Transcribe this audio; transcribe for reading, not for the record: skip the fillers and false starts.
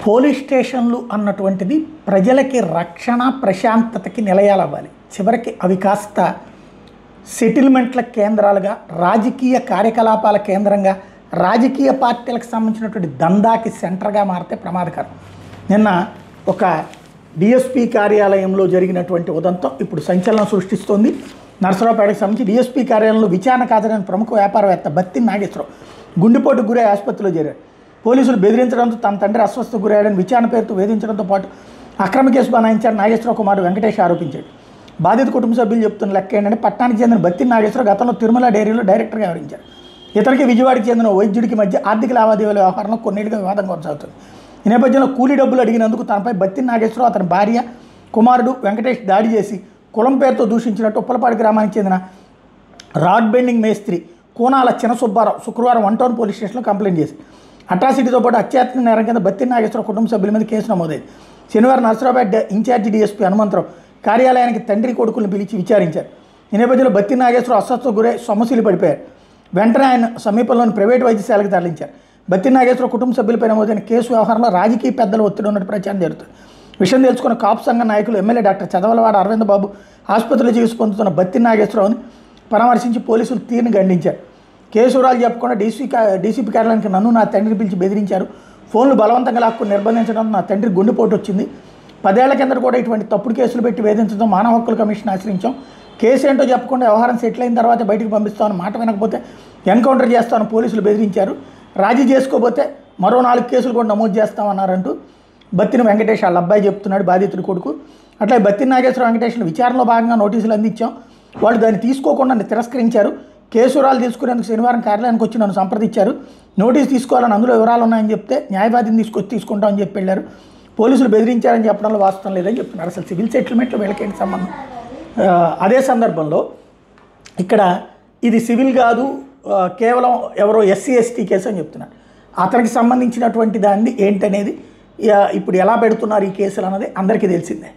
Police స్టేషన్లు అన్నటువంటిది ప్రజలకి రక్షణ ప్రశాంతతకి నిలయాలవ్వాలి. చివరికి అవి కాస్త సెటిల్మెంట్ల కేంద్రాలుగా, రాజకీయ కార్యకలాపాల కేంద్రంగా, రాజకీయ పార్టీలకు సంబంధించినటువంటి దందాకి సెంటర్గా మారితే ప్రమాదకరం. నిన్న ఒక డిఎస్పీ కార్యాలయంలో జరిగినటువంటి ఉదంతం ఇప్పుడు సంచలనం సృష్టిస్తోంది. నరసరావుపేటకు సంబంధించి డిఎస్పీ కార్యాలయంలో విచారణకు హాజరైన ప్రముఖ వ్యాపారవేత్త బత్తి నాగేశ్వరరావు గుండెపోటుకు గురై ఆసుపత్రిలో చేరారు. పోలీసులు బెదిరించడంతో తన తండ్రి అస్వస్థకు గురయ్యాడని విచారణ పేరుతో వేధించడంతో పాటు అక్రమ కేసు బనాయించారని నాగేశ్వరరావు కుమారుడు వెంకటేష్ ఆరోపించాడు. బాధిత కుటుంబ సభ్యులు చెప్తున్న లెక్క ఏంటంటే పట్టణానికి చెందిన బత్తి నాగేశ్వరరావు గతంలో తిరుమల డైరీలో డైరెక్టర్గా వ్యవహరించారు. ఇతనికి విజయవాడకి చెందిన వైద్యుడికి మధ్య ఆర్థిక లావాదేవీల వ్యవహారంలో కొన్నేళ్లుగా వివాదం కొనసాగుతుంది. ఈ నేపథ్యంలో కూలీ డబ్బులు అడిగినందుకు తనపై బత్తి నాగేశ్వరరావు, అతని భార్య, కుమారుడు వెంకటేష్ దాడి చేసి కులం పేరుతో దూషించినట్టు ఉప్పలపాడు గ్రామానికి చెందిన రాడ్ బెండింగ్ మేస్త్రి కోనాల చిన్న సుబ్బారావు శుక్రవారం 1 టౌన్ పోలీస్ స్టేషన్లో కంప్లైంట్ చేసి అట్రాసిటీతో పాటు అత్యాత్మక నేరం కింద బత్తి నాగేశ్వరరావు కుటుంబ సభ్యుల మీద కేసు నమోదైంది. శనివారం నరసరావుపేట ఇన్ఛార్జి డీఎస్పీ హనుమంతరావు కార్యాలయానికి తండ్రి కొడుకులను పిలిచి విచారించారు. ఈ నేపథ్యంలో బత్తి నాగేశ్వరరావు అస్వస్థకు గురై సొమ్మసిల్లి పడిపోయారు. వెంటనే ఆయన సమీపంలోని ప్రైవేటు వైద్యశాలకు తరలించారు. బత్తి నాగేశ్వరరావు కుటుంబ సభ్యులపై నమోదైన కేసు వ్యవహారంలో రాజకీయ పెద్దలు ఒత్తిడి ఉన్నట్టు ప్రచారం జరుగుతుంది. విషయం తెలుసుకున్న కాపు సంఘ నాయకులు ఎమ్మెల్యే డాక్టర్ చదవలవాడ అరవింద్ బాబు ఆసుపత్రిలో చికిత్స పొందుతున్న బత్తి నాగేశ్వరరావుని పరామర్శించి పోలీసులు తీరుని ఖండించారు. కేసు వివరాలు చెప్పకుండా డీసీపీ కార్యాలయానికి నన్ను నా తండ్రిని పిలిచి బెదిరించారు. ఫోన్లు బలవంతంగా లాక్కుని నిర్బంధించడంతో నా తండ్రి గుండెపోటు వచ్చింది. 10 ఏళ్ల కింద కూడా ఇటువంటి తప్పుడు కేసులు పెట్టి వేధించడం మానవ హక్కుల కమిషన్ ఆశ్రయించాం. కేసు ఏంటో చెప్పకుండా వ్యవహారం సెటిల్ అయిన తర్వాత బయటికి పంపిస్తామని, మాట వినకపోతే ఎన్కౌంటర్ చేస్తామని పోలీసులు బెదిరించారు. రాజీ చేసుకోకపోతే మరో 4 కేసులు కూడా నమోదు చేస్తామన్నారంటూ బత్తిని వెంకటేష్ వాళ్ళ అబ్బాయి చెప్తున్నాడు, బాధితుడి కొడుకు. అట్లాగే బత్తి నాగేశ్వర వెంకటేష్ను విచారణలో భాగంగా నోటీసులు అందించాం. వాళ్ళు దాన్ని తీసుకోకుండా తిరస్కరించారు. కేసు వివరాలు తీసుకునేందుకు శనివారం కార్యాలయానికి వచ్చి నన్ను సంప్రదించారు. నోటీసు తీసుకోవాలని, అందులో వివరాలు ఉన్నాయని చెప్తే న్యాయవాదిని తీసుకుంటామని చెప్పి వెళ్ళారు. పోలీసులు బెదిరించారని చెప్పడంలో వాస్తవం లేదని చెప్తున్నారు. అసలు సివిల్ సెటిల్మెంట్లో వీళ్ళకేంటి సంబంధం? అదే సందర్భంలో ఇక్కడ ఇది సివిల్ కాదు, కేవలం ఎవరో ఎస్సీ ఎస్టీ కేసు అని చెప్తున్నారు. అతనికి సంబంధించినటువంటి దాన్ని ఏంటనేది ఇప్పుడు ఎలా పెడుతున్నారు ఈ కేసులు అన్నది అందరికీ తెలిసిందే.